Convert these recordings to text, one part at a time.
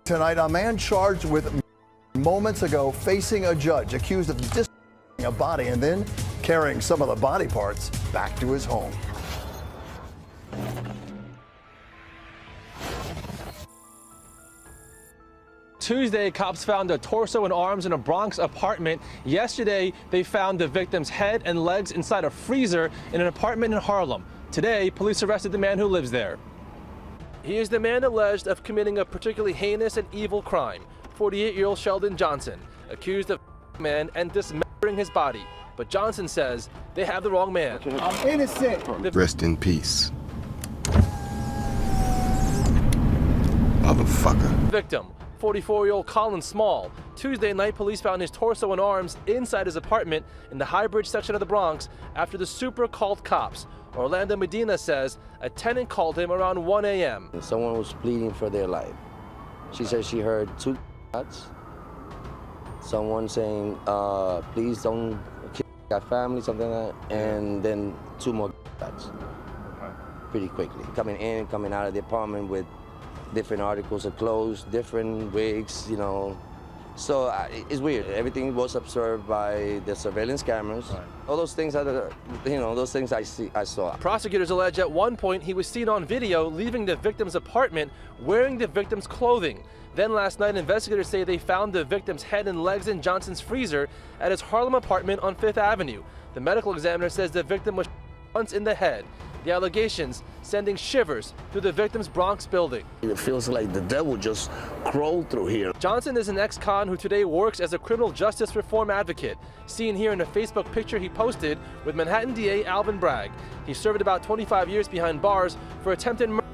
Tonight, a man charged with moments ago facing a judge accused of dismembering a body and then carrying some of the body parts back to his home. Tuesday, cops found a torso and arms in a Bronx apartment. Yesterday, they found the victim's head and legs inside a freezer in an apartment in Harlem. Today, police arrested the man who lives there. He is the man alleged of committing a particularly heinous and evil crime. 48-year-old Sheldon Johnson, accused of man and dismembering his body. But Johnson says they have the wrong man. I'm innocent. Rest in peace, motherfucker. Victim, 44-year-old Colin Small. Tuesday night, police found his torso and arms inside his apartment in the High Bridge section of the Bronx after the super called cops. Orlando Medina says a tenant called him around 1 a.m. Someone was pleading for their life. She said she heard 2 shots. Someone saying, please don't kill our family, something like that. And then 2 more shots pretty quickly. Coming in, coming out of the apartment with different articles of clothes, different wigs, you know. So it's weird. Everything was observed by the surveillance cameras. Right. All those things, those things I saw. Prosecutors allege at one point he was seen on video leaving the victim's apartment wearing the victim's clothing. Then last night, investigators say they found the victim's head and legs in Johnson's freezer at his Harlem apartment on 5th Avenue. The medical examiner says the victim was once in the head. The allegations sending shivers through the victim's Bronx building. It feels like the devil just crawled through here. Johnson is an ex-con who today works as a criminal justice reform advocate, seen here in a Facebook picture he posted with Manhattan DA Alvin Bragg. He served about 25 years behind bars for attempted murder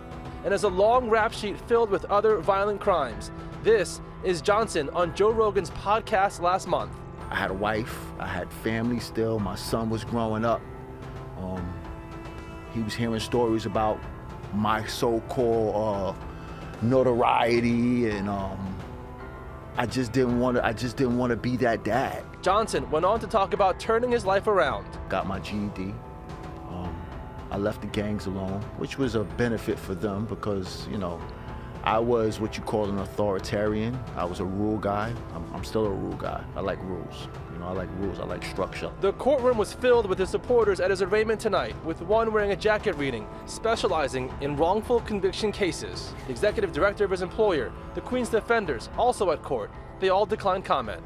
and has a long rap sheet filled with other violent crimes. This is Johnson on Joe Rogan's podcast last month. I had a wife, I had family still, my son was growing up. He was hearing stories about my so-called notoriety, and I just didn't want to be that dad. Johnson went on to talk about turning his life around. Got my GED. I left the gangs alone, which was a benefit for them because, you know, I was what you call an authoritarian. I was a rule guy. I'm still a rule guy. I like rules. You know, I like rules. I like structure. The courtroom was filled with his supporters at his arraignment tonight, with one wearing a jacket reading, specializing in wrongful conviction cases. The executive director of his employer, the Queen's Defenders, also at court. They all declined comment.